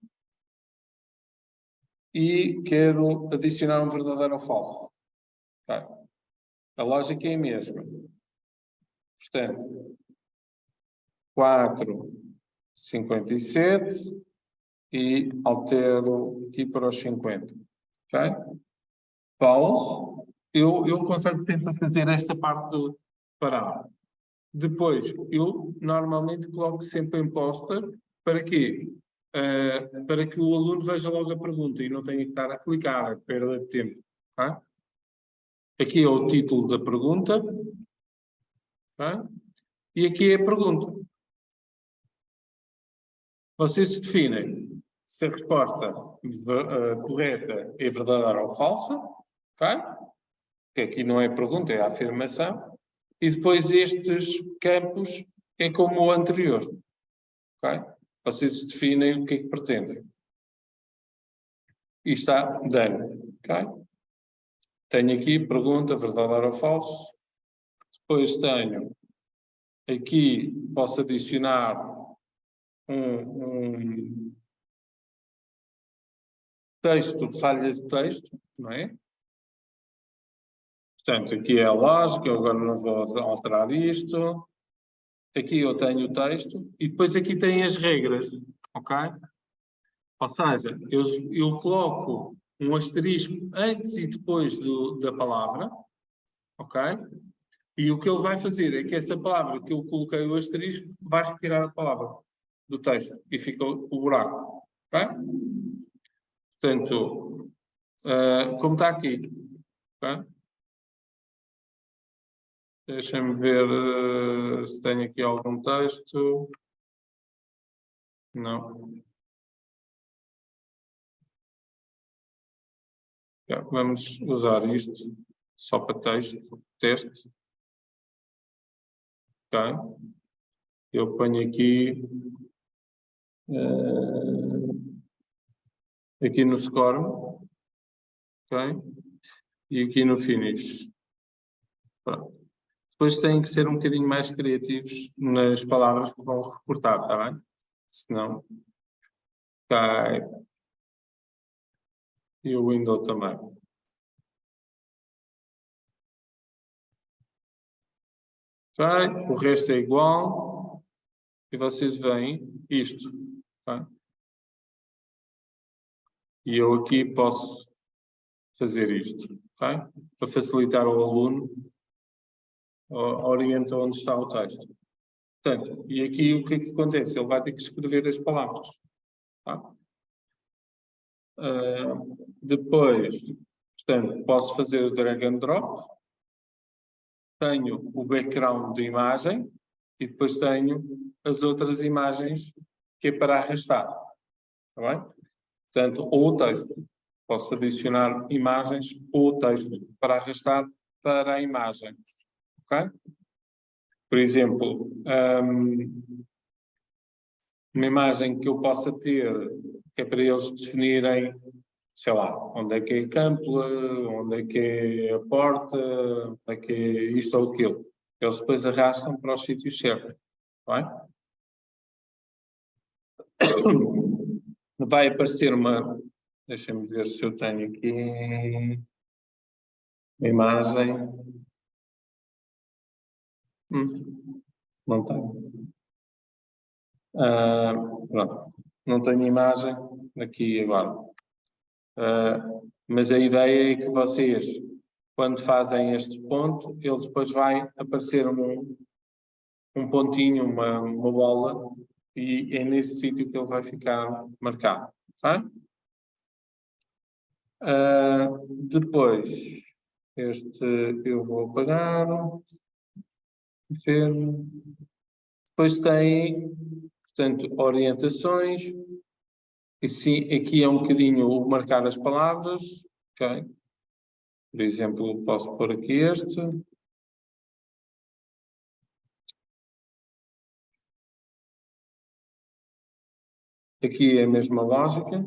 e quero adicionar um verdadeiro ou falso. Okay? A lógica é a mesma. Portanto, 4,57 e altero aqui para os 50. Ok? False. Eu consigo tentar fazer esta parte parada. Depois, eu normalmente coloco sempre em póster. Para quê? Para que o aluno veja logo a pergunta e não tenha que estar a clicar, a perda de tempo. Tá? Aqui é o título da pergunta. Tá? E aqui é a pergunta. Vocês definem se a resposta correta é verdadeira ou falsa. Ok? Que aqui não é pergunta, é a afirmação. E depois estes campos é como o anterior. Okay? Vocês definem o que é que pretendem. E está done. Okay? Tenho aqui pergunta, verdadeiro ou falso. Depois tenho aqui, posso adicionar um texto, falha de texto, não é? Portanto, aqui é a lógica, eu agora não vou alterar isto. Aqui eu tenho o texto e depois aqui tem as regras, ok? Ou seja, eu coloco um asterisco antes e depois da palavra, ok? E o que ele vai fazer é que essa palavra que eu coloquei o asterisco vai retirar a palavra do texto e fica o buraco, ok? Portanto, como está aqui, ok? Deixem-me ver se tenho aqui algum texto. Não. Vamos usar isto só para teste. Okay. Eu ponho aqui no score, okay? E aqui no finish. Pronto. Depois têm que ser um bocadinho mais criativos nas palavras que vão reportar, está bem? Senão cai. E o window também. Okay? O resto é igual. E vocês veem isto. Okay? E eu aqui posso fazer isto. Okay? Para facilitar ao aluno, orienta onde está o texto. Portanto, e aqui o que é que acontece? Ele vai ter que escrever as palavras. Tá? Depois, portanto, posso fazer o drag and drop. Tenho o background de imagem e depois tenho as outras imagens que é para arrastar. Tá bem? Portanto, ou o texto. Posso adicionar imagens ou o texto para arrastar para a imagem. Ok? Por exemplo, uma imagem que eu possa ter, que é para eles definirem, sei lá, onde é que é a câmpula, onde é que é a porta, onde é que é isto ou aquilo. Eles depois arrastam para os sítios certos. Não é? Vai aparecer uma... Deixa-me ver se eu tenho aqui uma imagem. Não tenho. Pronto. Não tenho imagem aqui agora. Mas a ideia é que vocês, quando fazem este ponto, ele depois vai aparecer um pontinho, uma bola, e é nesse sítio que ele vai ficar marcado. Tá? Depois, este eu vou apagar. Depois tem, portanto, orientações. E sim, aqui é um bocadinho o marcar as palavras. Okay? Por exemplo, posso pôr aqui este. Aqui é a mesma lógica.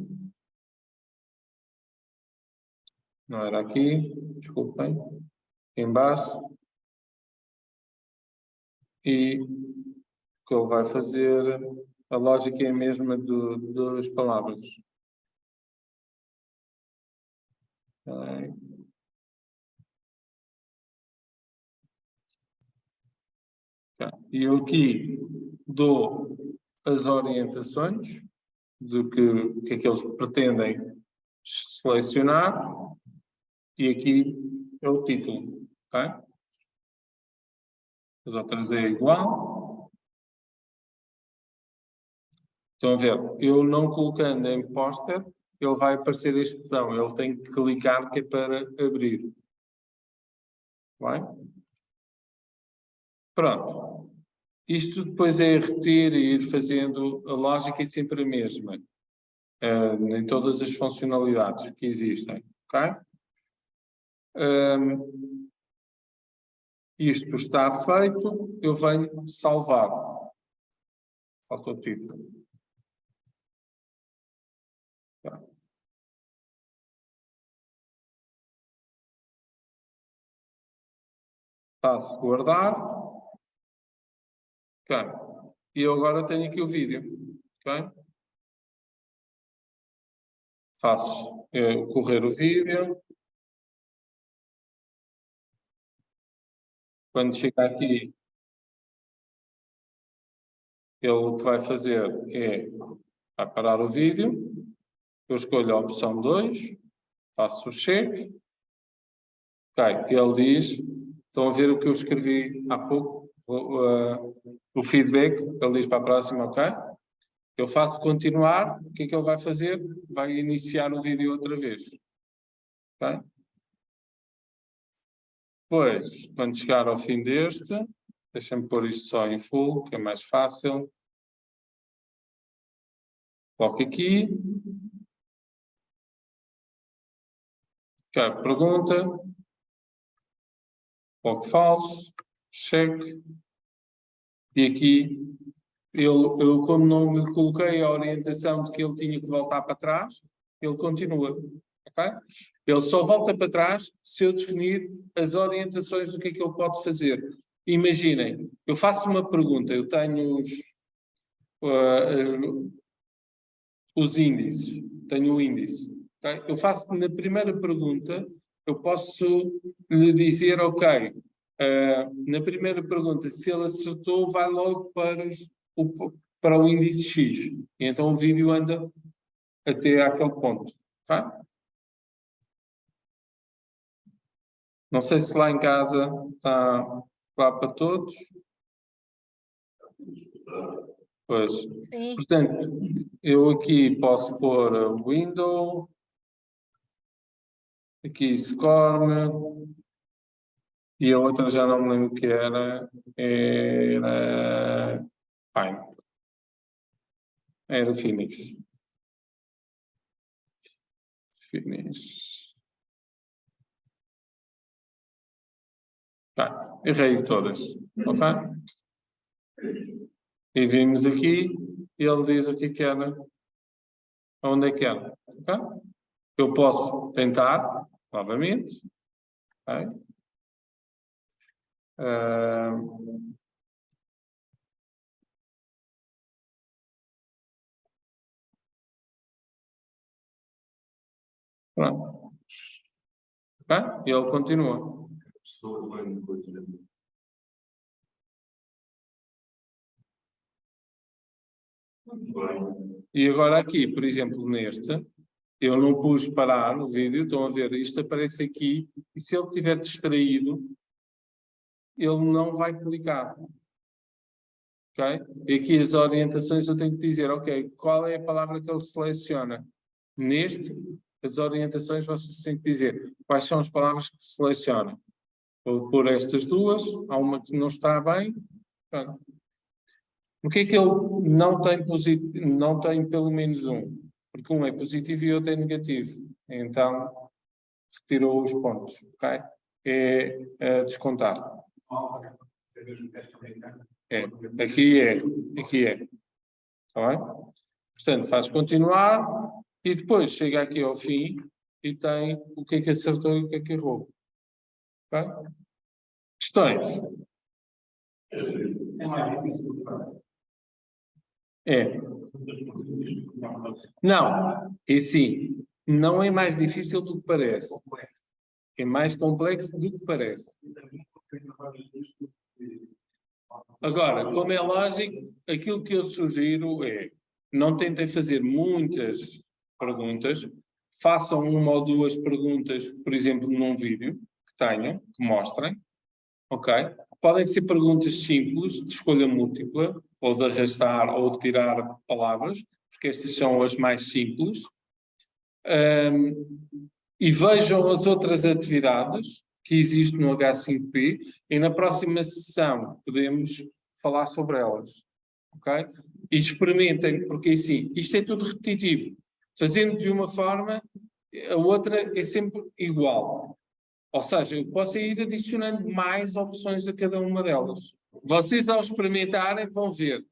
Não era aqui, desculpem. aqui embaixo. E o que ele vai fazer, a lógica é a mesma das palavras. Okay. E eu aqui dou as orientações do que é que eles pretendem selecionar e aqui é o título, ok? As outras é igual. Estão a ver? Eu não colocando em póster, ele vai aparecer este botão. Ele tem que clicar que é para abrir. Vai? Pronto. Isto depois é repetir e ir fazendo, a lógica é sempre a mesma. Em todas as funcionalidades que existem. Ok? Isto está feito, eu venho salvar. Falta o título. Tá. Faço guardar. Ok. E eu agora tenho aqui o vídeo. Ok? Faço correr o vídeo. Quando chegar aqui, ele o que vai fazer é vai parar o vídeo. Eu escolho a opção 2, faço o check. Ok, ele diz, estão a ver o que eu escrevi há pouco, o feedback, ele diz para a próxima, ok? Eu faço continuar, o que é que ele vai fazer? Vai iniciar o vídeo outra vez. Ok? Depois, quando chegar ao fim deste, deixa-me pôr isto só em full, que é mais fácil. Coloco aqui. Ok, pergunta. Coloco falso. Check. E aqui, eu como não lhe coloquei a orientação de que ele tinha que voltar para trás, ele continua. Okay? Ele só volta para trás se eu definir as orientações do que é que ele pode fazer. Imaginem, eu faço uma pergunta, eu tenho os índices, tenho o índice. Okay? Eu faço na primeira pergunta, eu posso lhe dizer, ok, na primeira pergunta, se ele acertou, vai logo para o índice X. E então o vídeo anda até aquele ponto. Okay? Não sei se lá em casa está claro para todos. Pois. Sim. Portanto, eu aqui posso pôr window, aqui score, e a outra já não me lembro o que era. Era fine. Era finish. Finish. Tá, errei todas. Ok? E vimos aqui, e ele diz o que era, onde é que era. Ok? Eu posso tentar, novamente. Okay? Pronto. Ok? E ele continua. E agora aqui, por exemplo, neste, eu não pus parar o vídeo, estão a ver, isto aparece aqui, e se ele estiver distraído, ele não vai clicar. Ok? E aqui as orientações eu tenho que dizer, ok, qual é a palavra que ele seleciona? Neste, as orientações vocês têm que dizer quais são as palavras que seleciona. Vou pôr estas duas, há uma que não está bem. Pronto. Porquê é que ele não tem pelo menos um? Porque um é positivo e o outro é negativo. Então, retirou os pontos, ok? É descontar. É, aqui é. Está bem? Portanto, faz continuar e depois chega aqui ao fim e tem o que é que acertou e o que é que errou. Ok? Questões? É mais difícil do que parece. É. Não, e sim, não é mais difícil do que parece. É mais complexo do que parece. Agora, como é lógico, aquilo que eu sugiro é não tentem fazer muitas perguntas, façam uma ou duas perguntas, por exemplo, num vídeo que tenham, que mostrem, ok? Podem ser perguntas simples, de escolha múltipla, ou de arrastar, ou de tirar palavras, porque estas são as mais simples. E vejam as outras atividades que existem no H5P e na próxima sessão podemos falar sobre elas, ok? E experimentem, porque assim, isto é tudo repetitivo. Fazendo de uma forma, a outra é sempre igual. Ou seja, eu posso ir adicionando mais opções a cada uma delas. Vocês, ao experimentarem, vão ver.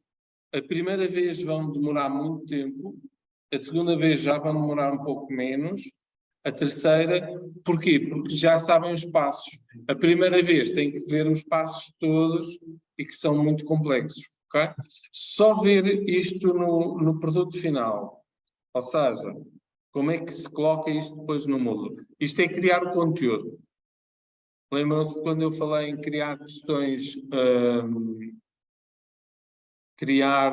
A primeira vez vão demorar muito tempo, a segunda vez já vão demorar um pouco menos, a terceira, porquê? Porque já sabem os passos. A primeira vez têm que ver os passos todos e que são muito complexos, ok? Só ver isto no produto final. Ou seja, como é que se coloca isto depois no módulo? Isto é criar o conteúdo. Lembram-se de quando eu falei em criar questões, criar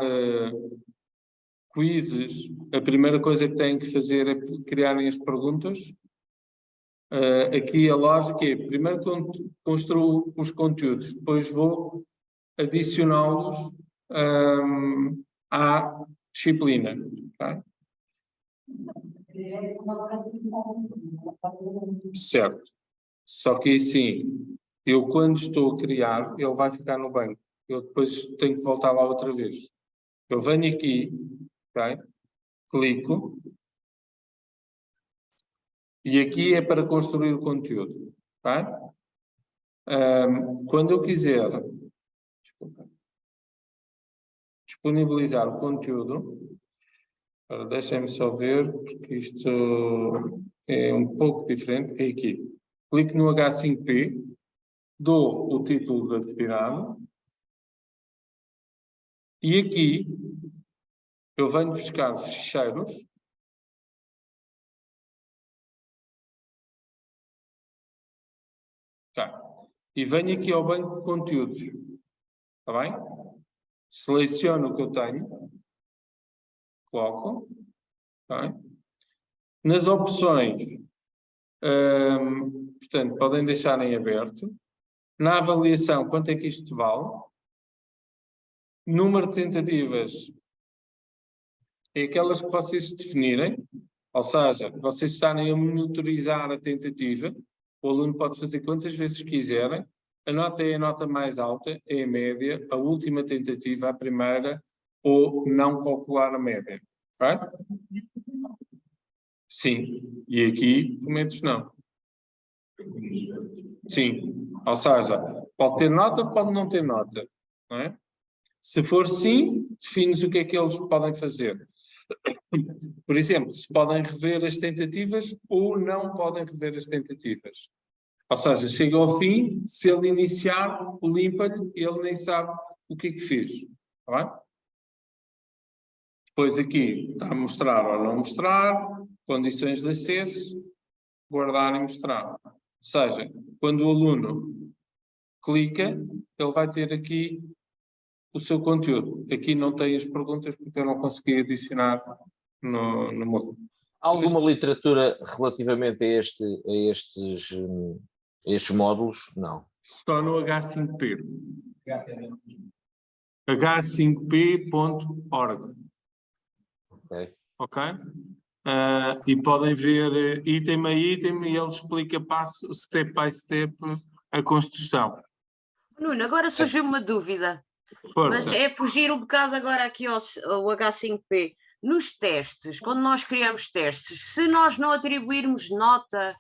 quizzes, a primeira coisa que têm que fazer é criarem as perguntas. Aqui a lógica é, primeiro construo os conteúdos, depois vou adicioná-los à disciplina. Okay? Certo. Só que assim, eu quando estou a criar, ele vai ficar no banco. Eu depois tenho que voltar lá outra vez. Eu venho aqui, okay? Clico, e aqui é para construir o conteúdo. Okay? Quando eu quiser disponibilizar o conteúdo, deixem-me só ver, porque isto é um pouco diferente. É aqui. Clico no H5P, dou o título da atividade, e aqui eu venho buscar ficheiros. Tá. E venho aqui ao banco de conteúdos. Está bem? Seleciono o que eu tenho. Coloco. Tá bem? Nas opções, portanto, podem deixar em aberto. Na avaliação, quanto é que isto vale? Número de tentativas é aquelas que vocês definirem. Ou seja, vocês estarem a monitorizar a tentativa. O aluno pode fazer quantas vezes quiserem. A nota é a nota mais alta, é a média. A última tentativa, a primeira, ou não calcular a média. Okay? Sim. E aqui, pelo menos não. Sim. Ou seja, pode ter nota, pode não ter nota. Não é? Se for sim, defines o que é que eles podem fazer. Por exemplo, se podem rever as tentativas ou não podem rever as tentativas. Ou seja, chega ao fim, se ele iniciar, limpa-lhe, ele nem sabe o que é que fez. Está bem? Depois aqui está a mostrar ou não mostrar, condições de acesso, guardar e mostrar. Ou seja, quando o aluno clica, ele vai ter aqui o seu conteúdo. Aqui não tem as perguntas porque eu não consegui adicionar no módulo. Há alguma literatura relativamente a estes módulos? Não. Só no H5P. H5P.org. Ok? E podem ver item a item e ele explica passo, step by step, a construção. Nuno, agora surgiu uma dúvida. Força. Mas é fugir um bocado agora aqui ao H5P. Nos testes, quando nós criamos testes, se nós não atribuirmos nota,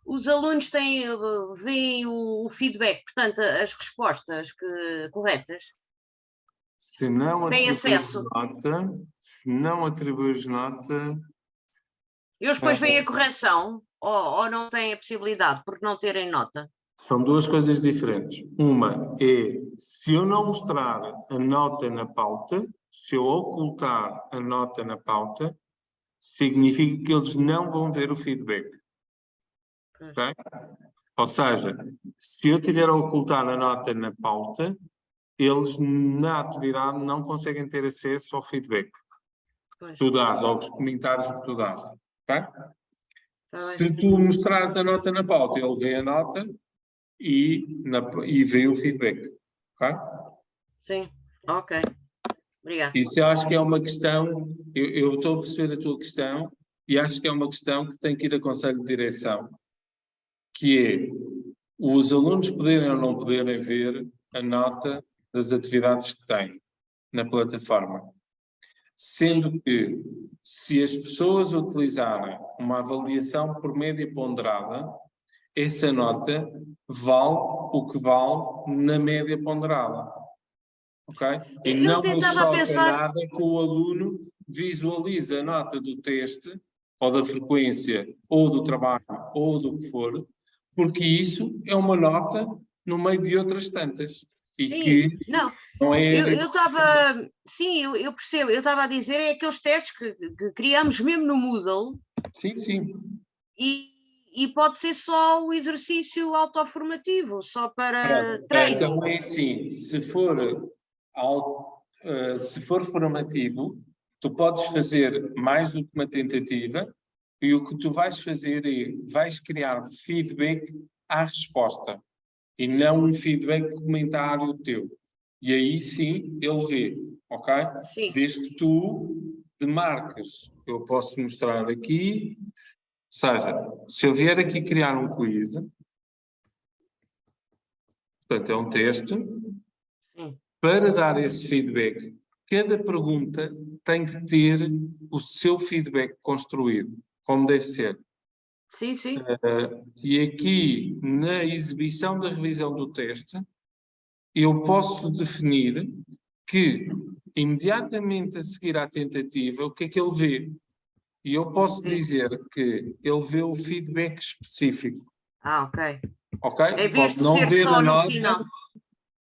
os alunos veem o feedback, portanto, as respostas corretas. Se não Tem atribuires acesso. nota, se não atribuires nota... Eles depois veem a correção ou não têm a possibilidade por não terem nota? São duas coisas diferentes. Uma é, se eu não mostrar a nota na pauta, se eu ocultar a nota na pauta, significa que eles não vão ver o feedback. Ok? Ou seja, se eu tiver a ocultar a nota na pauta, eles na atividade não conseguem ter acesso ao feedback que tu dás, aos comentários que tu dás. Ok? Tá Se bem. tu mostrares a nota na pauta, ele vê a nota e vê o feedback. Ok? Sim, ok. Obrigada. Isso eu acho que é uma questão, eu estou a perceber a tua questão e acho que é uma questão que tem que ir a conselho de direção, que é os alunos poderem ou não poderem ver a nota das atividades que têm na plataforma. Sendo que, se as pessoas utilizarem uma avaliação por média ponderada, essa nota vale o que vale na média ponderada. Ok? E Eu não até me estava a choca pensar, nada que o aluno visualize a nota do teste, ou da frequência, ou do trabalho, ou do que for, porque isso é uma nota no meio de outras tantas. E sim, que não, não é. eu estava, sim, eu percebo, eu estava a dizer é aqueles testes que criamos mesmo no Moodle Sim, sim. e pode ser só o exercício autoformativo, só para Pronto. treino. Então é assim, se for formativo, tu podes fazer mais do que uma tentativa e o que tu vais fazer é, vais criar feedback à resposta e não um feedback comentário teu. E aí sim, ele vê, ok? Sim, Desde que tu demarques, eu posso mostrar aqui, ou seja, se eu vier aqui criar um quiz, portanto é um teste, sim, para dar esse feedback, cada pergunta tem que ter o seu feedback construído, como deve ser. sim. E aqui, na exibição da revisão do teste, eu posso definir que, imediatamente a seguir à tentativa, o que é que ele vê? E eu posso Sim. dizer que ele vê o feedback específico, Ok. ok? Em vez Pode de não ser ver a só no nota, final.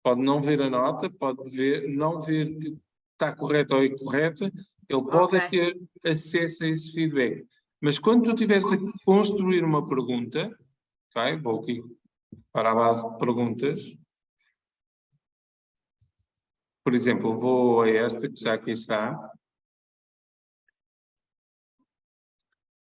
pode não ver a nota, pode ver, não ver que está correta ou incorreta, ele pode Ok. é ter acesso a esse feedback. Mas quando tu estiveres a construir uma pergunta, ok? Vou aqui para a base de perguntas. Por exemplo, vou a esta, que já aqui está.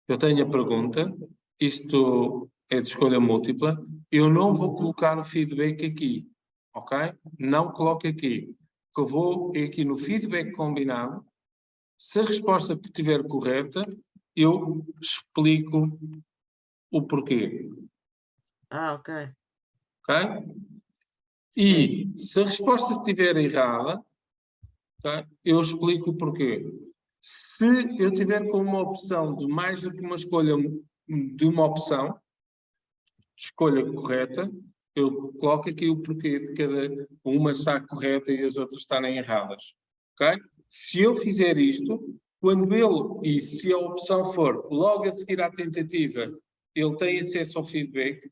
Eu tenho a pergunta, isto é de escolha múltipla, eu não vou colocar o feedback aqui, ok? Não coloco aqui. O que eu vou é aqui no feedback combinado. Se a resposta estiver correta, eu explico o porquê, Ok. ok? Sim. E se a resposta estiver errada, ok, eu explico o porquê. Se eu tiver com uma opção de mais do que uma escolha de uma opção, escolha correta, eu coloco aqui o porquê de cada uma estar correta e as outras estarem erradas, ok? Se eu fizer isto, quando ele, e se a opção for logo a seguir à tentativa, ele tem acesso ao feedback,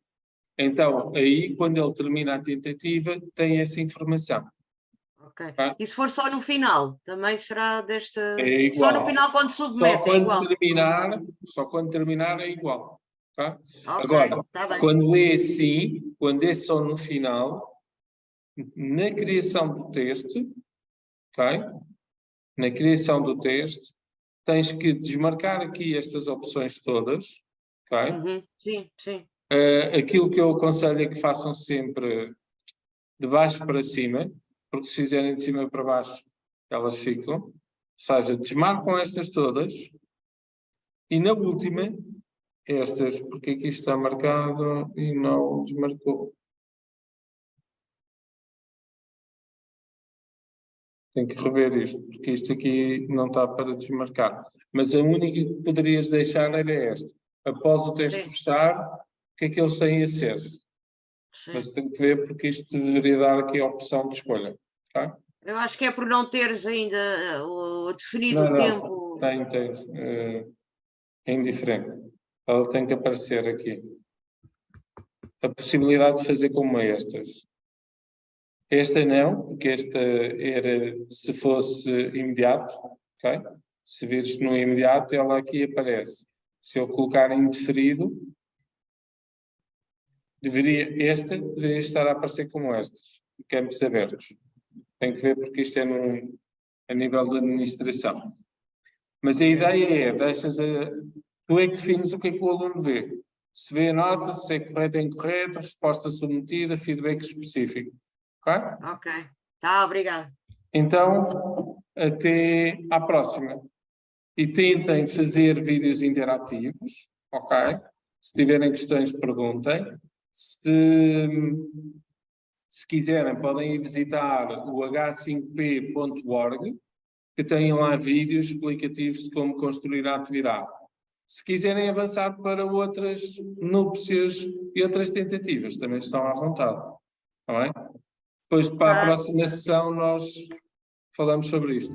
então aí, quando ele termina a tentativa, tem essa informação. Ok. Tá? E se for só no final? Também será desta. É Só no igual. final quando submete, é igual. Só quando terminar é igual. Tá? Ok, Agora, está bem. quando é assim, quando é só no final, na criação do texto, ok? Na criação do texto, tens que desmarcar aqui estas opções todas, ok? Uhum. Sim. Aquilo que eu aconselho é que façam sempre de baixo para cima, porque se fizerem de cima para baixo, elas ficam. Ou seja, desmarcam estas todas e na última, estas, porque aqui está marcado e não desmarcou. Tenho que rever isto, porque isto aqui não está para desmarcar. Mas a única que poderias deixar era esta. Após o teste Sim. fechar, o que é que eles têm acesso? Mas Sim. tenho que ver porque isto deveria dar aqui a opção de escolha. Tá? Eu acho que é por não teres ainda definido Não, o não. tempo. Tem. É indiferente. Ela tem que aparecer aqui. a possibilidade de fazer como estas. Esta não, porque esta era se fosse imediato, ok? Se vires no imediato, ela aqui aparece. Se eu colocar em indeferido, esta deveria estar a aparecer como estas, campos abertos. Tem que ver porque isto é a nível da administração. Mas a ideia é, tu é que defines o que é que o aluno vê. Se vê a nota, se é correta ou incorreta, resposta submetida, feedback específico. Ok? Ok. Tá, obrigado. Então, até à próxima. E tentem fazer vídeos interativos, ok? Se tiverem questões, perguntem. Se quiserem, podem ir visitar o h5p.org, que tem lá vídeos explicativos de como construir a atividade. Se quiserem avançar para outras núpcias e outras tentativas, também estão à vontade. Está bem? Depois, para a próxima sessão, nós falamos sobre isto.